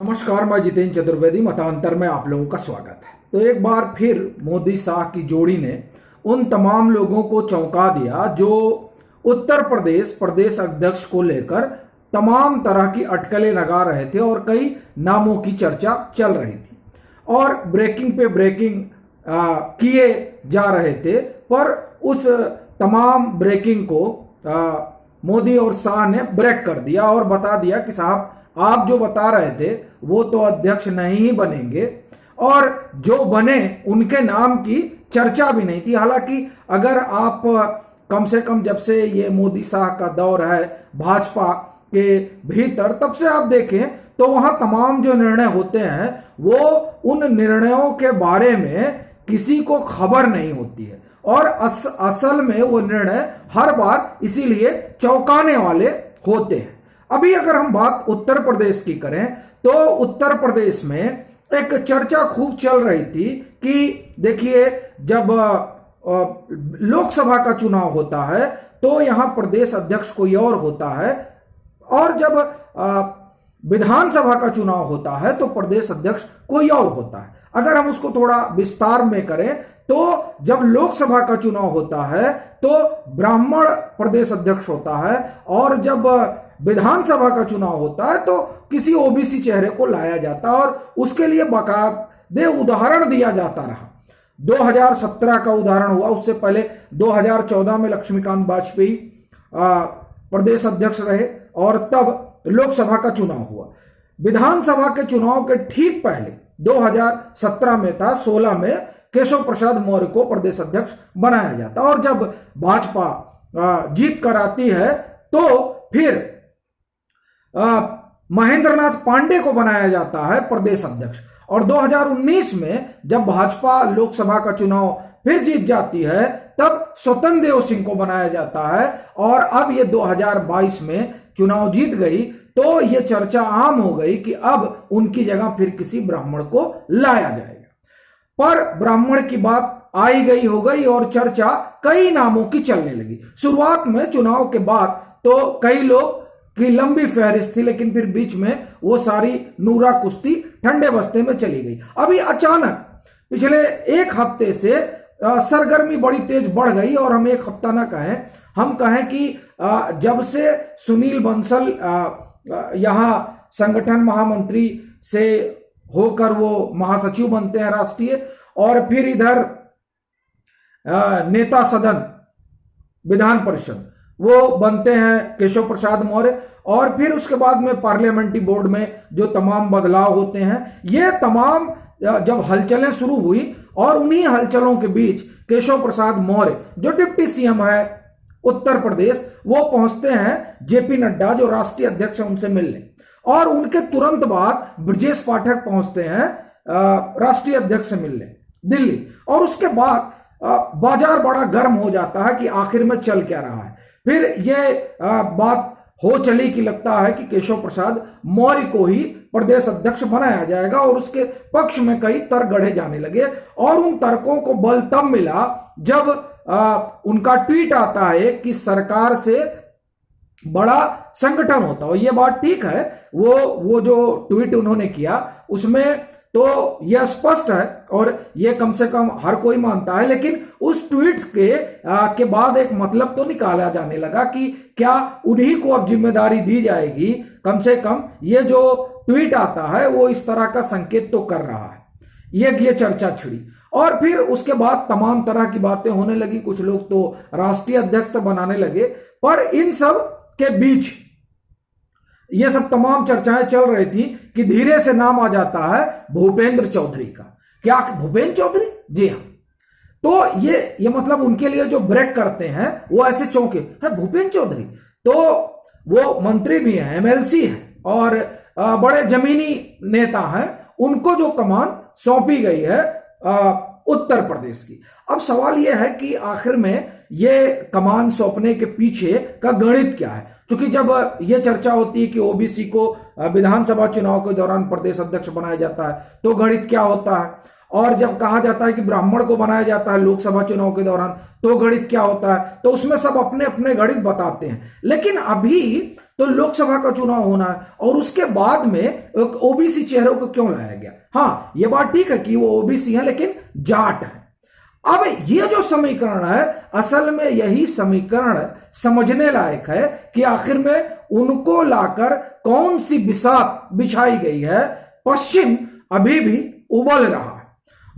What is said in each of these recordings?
नमस्कार, मैं जितेंद्र चतुर्वेदी। मतांतर में आप लोगों का स्वागत है। तो एक बार फिर मोदी शाह की जोड़ी ने उन तमाम लोगों को चौंका दिया जो उत्तर प्रदेश प्रदेश अध्यक्ष को लेकर तमाम तरह की अटकलें लगा रहे थे और कई नामों की चर्चा चल रही थी और ब्रेकिंग पे ब्रेकिंग किए जा रहे थे। पर उस तमाम ब्रेकिंग को मोदी और शाह ने ब्रेक कर दिया और बता दिया कि साहब, आप जो बता रहे थे वो तो अध्यक्ष नहीं ही बनेंगे और जो बने उनके नाम की चर्चा भी नहीं थी। हालांकि अगर आप कम से कम जब से ये मोदी शाह का दौर है भाजपा के भीतर, तब से आप देखें तो वहां तमाम जो निर्णय होते हैं वो उन निर्णयों के बारे में किसी को खबर नहीं होती है और असल में वो निर्णय हर बार इसीलिए चौंकाने वाले होते हैं। अभी अगर हम बात उत्तर प्रदेश की करें तो उत्तर प्रदेश में एक चर्चा खूब चल रही थी कि देखिए, जब लोकसभा का चुनाव होता है तो यहां प्रदेश अध्यक्ष कोई और होता है और जब विधानसभा का चुनाव होता है तो प्रदेश अध्यक्ष कोई और होता है। अगर हम उसको थोड़ा विस्तार में करें तो जब लोकसभा का चुनाव होता है तो ब्राह्मण प्रदेश अध्यक्ष होता है और जब विधानसभा का चुनाव होता है तो किसी ओबीसी चेहरे को लाया जाता है और उसके लिए बाकायदे उदाहरण दिया जाता रहा। 2017 का उदाहरण हुआ, उससे पहले 2014 में लक्ष्मीकांत वाजपेयी प्रदेश अध्यक्ष रहे और तब लोकसभा का चुनाव हुआ। विधानसभा के चुनाव के ठीक पहले 2017 में था, 16 में केशव प्रसाद मौर्य को प्रदेश अध्यक्ष बनाया जाता और जब भाजपा जीत कर आती है तो फिर महेंद्र नाथ पांडे को बनाया जाता है प्रदेश अध्यक्ष और 2019 में जब भाजपा लोकसभा का चुनाव फिर जीत जाती है तब स्वतंत्र देव सिंह को बनाया जाता है और अब ये 2022 में चुनाव जीत गई तो ये चर्चा आम हो गई कि अब उनकी जगह फिर किसी ब्राह्मण को लाया जाएगा। पर ब्राह्मण की बात आई गई हो गई और चर्चा कई नामों की चलने लगी। शुरुआत में चुनाव के बाद तो कई लोग की लंबी फहरिस्त थी, लेकिन फिर बीच में वो सारी नूरा कुश्ती ठंडे बस्ते में चली गई। अभी अचानक पिछले एक हफ्ते से सरगर्मी बड़ी तेज बढ़ गई और हम एक हफ्ता ना कहें, हम कहें कि जब से सुनील बंसल यहां संगठन महामंत्री से होकर वो महासचिव बनते हैं राष्ट्रीय और फिर इधर नेता सदन विधान परिषद वो बनते हैं केशव प्रसाद मौर्य और फिर उसके बाद में पार्लियामेंट्री बोर्ड में जो तमाम बदलाव होते हैं, ये तमाम जब हलचलें शुरू हुई और उन्हीं हलचलों के बीच केशव प्रसाद मौर्य जो डिप्टी सीएम है उत्तर प्रदेश, वो पहुंचते हैं जेपी नड्डा जो राष्ट्रीय अध्यक्ष हैं उनसे मिलने और उनके तुरंत बाद ब्रजेश पाठक पहुंचते हैं राष्ट्रीय अध्यक्ष से मिलने दिल्ली और उसके बाद बाजार बड़ा गर्म हो जाता है कि आखिर में चल क्या रहा है। फिर ये बात हो चली कि लगता है कि केशव प्रसाद मौर्य को ही प्रदेश अध्यक्ष बनाया जाएगा और उसके पक्ष में कई तर्क गढ़े जाने लगे और उन तर्कों को बल तब मिला जब उनका ट्वीट आता है कि सरकार से बड़ा संगठन होता हो। ये बात ठीक है, वो जो ट्वीट उन्होंने किया उसमें तो यह स्पष्ट है और यह कम से कम हर कोई मानता है, लेकिन उस ट्वीट के बाद एक मतलब तो निकाला जाने लगा कि क्या उन्हीं को अब जिम्मेदारी दी जाएगी। कम से कम ये जो ट्वीट आता है वो इस तरह का संकेत तो कर रहा है। ये चर्चा छिड़ी और फिर उसके बाद तमाम तरह की बातें होने लगी। कुछ लोग तो राष्ट्रीय अध्यक्ष तो बनाने लगे, पर इन सब के बीच ये सब तमाम चर्चाएं चल रही थी कि धीरे से नाम आ जाता है भूपेंद्र चौधरी का। क्या भूपेंद्र चौधरी? जी हाँ। तो ये मतलब उनके लिए जो ब्रेक करते हैं वो ऐसे चौंके है, भूपेंद्र चौधरी तो वो मंत्री भी हैं, एमएलसी हैं और बड़े जमीनी नेता हैं, उनको जो कमान सौंपी गई है उत्तर प्रदेश की। अब सवाल यह है कि आखिर में ये कमान सौंपने के पीछे का गणित क्या है, क्योंकि जब ये चर्चा होती है कि ओबीसी को विधानसभा चुनाव के दौरान प्रदेश अध्यक्ष बनाया जाता है तो गणित क्या होता है और जब कहा जाता है कि ब्राह्मण को बनाया जाता है लोकसभा चुनाव के दौरान तो गणित क्या होता है, तो उसमें सब अपने अपने गणित बताते हैं। लेकिन अभी तो लोकसभा का चुनाव होना है और उसके बाद में ओबीसी चेहरों को क्यों लाया गया? हाँ, ये बात ठीक है कि वो ओबीसी है लेकिन जाट है। अब ये जो समीकरण है, असल में यही समीकरण समझने लायक है कि आखिर में उनको लाकर कौन सी बिसात बिछाई गई है। पश्चिम अभी भी उबल रहा है,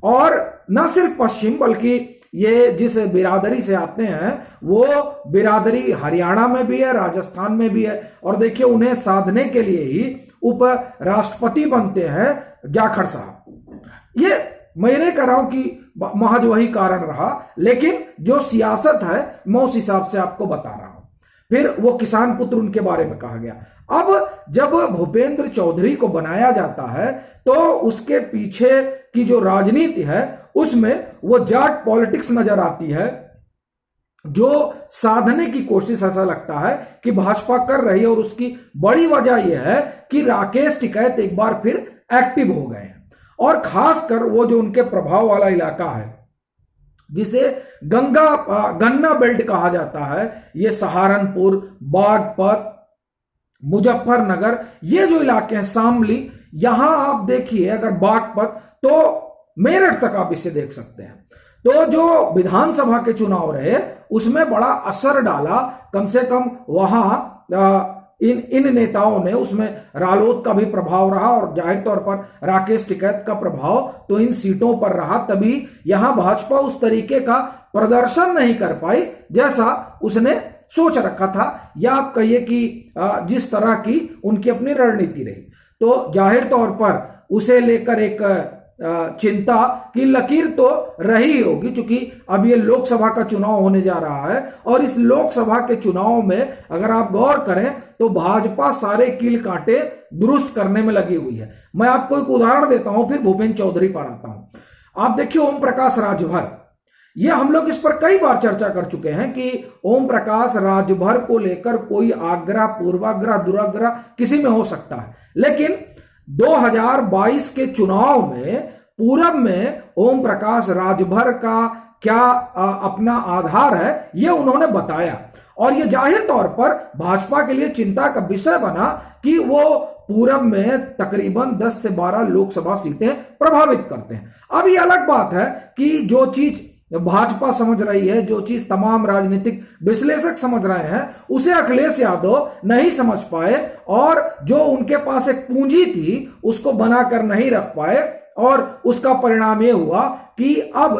और न सिर्फ पश्चिम बल्कि ये जिस बिरादरी से आते हैं वो बिरादरी हरियाणा में भी है, राजस्थान में भी है। और देखिए, उन्हें साधने के लिए ही उप राष्ट्रपति बनते हैं जाखड़ साहब। ये मैं नहीं कह रहा हूं कि महज वही कारण रहा, लेकिन जो सियासत है मैं उस हिसाब से आपको बता रहा हूं। फिर वो किसान पुत्र उनके बारे में कहा गया। अब जब भूपेंद्र चौधरी को बनाया जाता है तो उसके पीछे की जो राजनीति है उसमें वो जाट पॉलिटिक्स नजर आती है, जो साधने की कोशिश ऐसा लगता है कि भाजपा कर रही है। और उसकी बड़ी वजह यह है कि राकेश टिकैत एक बार फिर एक्टिव हो गए हैं, और खासकर वो जो उनके प्रभाव वाला इलाका है जिसे गन्ना बेल्ट कहा जाता है, ये सहारनपुर, बागपत, मुजफ्फरनगर, ये जो इलाके हैं, शामली, यहां आप देखिए अगर बागपत तो मेरठ तक आप इसे देख सकते हैं। तो जो विधानसभा के चुनाव रहे उसमें बड़ा असर डाला, कम से कम वहां इन नेताओं ने, उसमें रालोद का भी प्रभाव रहा और जाहिर तौर पर राकेश टिकैत का प्रभाव तो इन सीटों पर रहा। तभी यहां भाजपा उस तरीके का प्रदर्शन नहीं कर पाई जैसा उसने सोच रखा था, या आप कहिए कि जिस तरह की उनकी अपनी रणनीति रही। तो जाहिर तौर पर उसे लेकर एक चिंता की लकीर तो रही होगी, क्योंकि अब ये लोकसभा का चुनाव होने जा रहा है। और इस लोकसभा के चुनाव में अगर आप गौर करें तो भाजपा सारे कील कांटे दुरुस्त करने में लगी हुई है। मैं आपको एक उदाहरण देता हूं, फिर भूपेंद्र चौधरी पर आता हूं। आप देखिए ओम प्रकाश राजभर, ये हम लोग इस पर कई बार चर्चा कर चुके हैं कि ओम प्रकाश राजभर को लेकर कोई आग्रह, पूर्वाग्रह, दुराग्रह किसी में हो सकता है, लेकिन 2022 के चुनाव में पूरब में ओम प्रकाश राजभर का क्या अपना आधार है ये उन्होंने बताया। और ये जाहिर तौर पर भाजपा के लिए चिंता का विषय बना कि वो पूरब में तकरीबन 10 से 12 लोकसभा सीटें प्रभावित करते हैं। अब ये अलग बात है कि जो चीज भाजपा समझ रही है, जो चीज तमाम राजनीतिक विश्लेषक समझ रहे हैं, उसे अखिलेश यादव नहीं समझ पाए, और जो उनके पास एक पूंजी थी उसको बनाकर नहीं रख पाए। और उसका परिणाम यह हुआ कि अब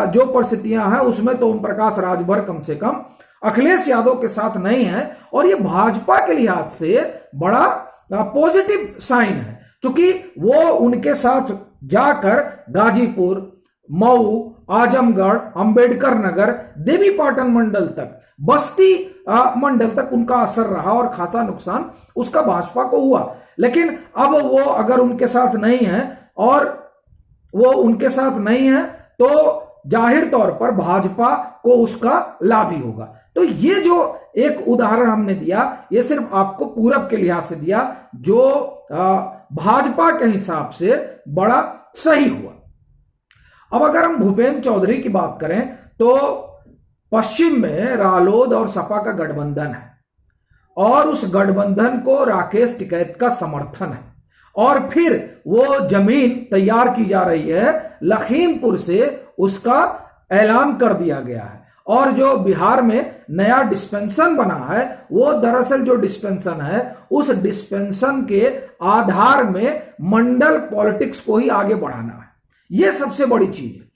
जो परिस्थितियां हैं उसमें तो ओम प्रकाश राजभर कम से कम अखिलेश यादव के साथ नहीं है, और ये भाजपा के लिहाज से बड़ा पॉजिटिव साइन है, क्योंकि वो उनके साथ जाकर गाजीपुर, मऊ, आजमगढ़, अंबेडकर नगर, देवीपाटन मंडल तक, बस्ती मंडल तक उनका असर रहा और खासा नुकसान उसका भाजपा को हुआ। लेकिन अब वो अगर उनके साथ नहीं है, और वो उनके साथ नहीं है, तो जाहिर तौर पर भाजपा को उसका लाभ ही होगा। तो ये जो एक उदाहरण हमने दिया, ये सिर्फ आपको पूरब के लिहाज से दिया, जो भाजपा के हिसाब से बड़ा सही हुआ। अब अगर हम भूपेंद्र चौधरी की बात करें तो पश्चिम में रालोद और सपा का गठबंधन है, और उस गठबंधन को राकेश टिकैत का समर्थन है, और फिर वो जमीन तैयार की जा रही है, लखीमपुर से उसका ऐलान कर दिया गया है। और जो बिहार में नया डिस्पेंसन बना है, वो दरअसल जो डिस्पेंसन है उस डिस्पेंसन के आधार में मंडल पॉलिटिक्स को ही आगे बढ़ाना है। यह सबसे बड़ी चीज है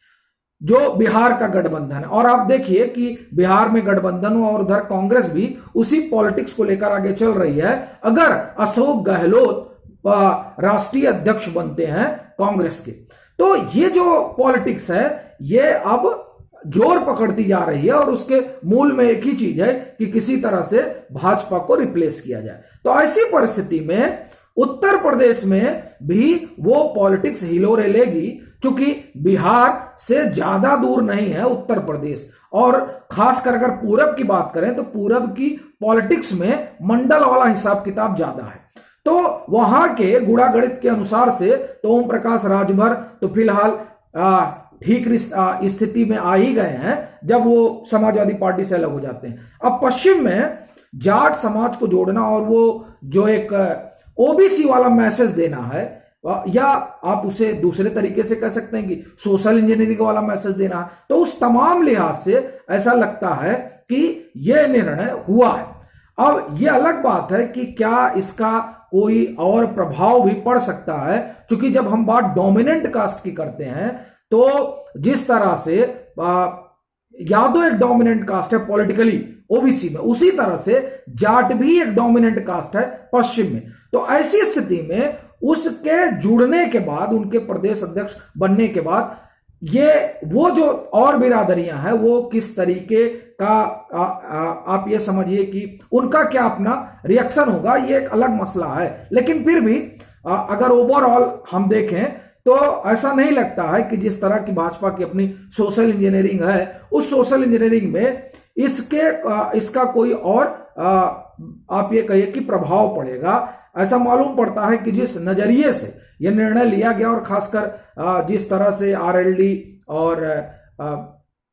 जो बिहार का गठबंधन है। और आप देखिए कि बिहार में गठबंधन हुआ और उधर कांग्रेस भी उसी पॉलिटिक्स को लेकर आगे चल रही है। अगर अशोक गहलोत राष्ट्रीय अध्यक्ष बनते हैं कांग्रेस के, तो ये जो पॉलिटिक्स है ये अब जोर पकड़ती जा रही है, और उसके मूल में एक ही चीज है कि किसी तरह से भाजपा को रिप्लेस किया जाए। तो ऐसी परिस्थिति में उत्तर प्रदेश में भी वो पॉलिटिक्स हिलोरे लेगी, क्योंकि बिहार से ज्यादा दूर नहीं है उत्तर प्रदेश। और खासकर अगर पूरब की बात करें तो पूरब की पॉलिटिक्स में मंडल वाला हिसाब किताब ज्यादा है। तो वहां के गुणागणित के अनुसार से तो ओम प्रकाश राजभर तो फिलहाल ठीक स्थिति में आ ही गए हैं जब वो समाजवादी पार्टी से अलग हो जाते हैं। अब पश्चिम में जाट समाज को जोड़ना और वो जो एक ओबीसी वाला मैसेज देना है, या आप उसे दूसरे तरीके से कह सकते हैं कि सोशल इंजीनियरिंग वाला मैसेज देना है, तो उस तमाम लिहाज से ऐसा लगता है कि यह निर्णय हुआ है। अब यह अलग बात है कि क्या इसका कोई और प्रभाव भी पड़ सकता है, क्योंकि जब हम बात डोमिनेंट कास्ट की करते हैं तो जिस तरह से यादव एक डोमिनेंट कास्ट है पॉलिटिकली ओबीसी में, उसी तरह से जाट भी एक डोमिनेंट कास्ट है पश्चिम में। तो ऐसी स्थिति में उसके जुड़ने के बाद, उनके प्रदेश अध्यक्ष बनने के बाद, ये वो जो और बिरादरियां हैं वो किस तरीके का आप ये समझिए कि उनका क्या अपना रिएक्शन होगा, ये एक अलग मसला है। लेकिन फिर भी अगर ओवरऑल हम देखें तो ऐसा नहीं लगता है कि जिस तरह की भाजपा की अपनी सोशल इंजीनियरिंग है, उस सोशल इंजीनियरिंग में इसका कोई और आप ये कहिए कि प्रभाव पड़ेगा। ऐसा मालूम पड़ता है कि जिस नजरिए से यह निर्णय लिया गया और खासकर जिस तरह से आरएलडी और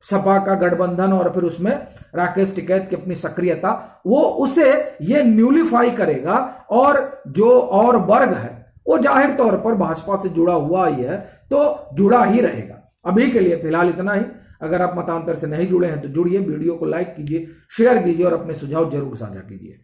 सपा का गठबंधन और फिर उसमें राकेश टिकैत की अपनी सक्रियता, वो उसे ये न्यूलीफाई करेगा और जो और वर्ग है वो जाहिर तौर पर भाजपा से जुड़ा हुआ ही है तो जुड़ा ही रहेगा। अभी के लिए फिलहाल इतना ही। अगर आप मतांतर से नहीं जुड़े हैं तो जुड़िए, वीडियो को लाइक कीजिए, शेयर कीजिए और अपने सुझाव जरूर साझा कीजिए।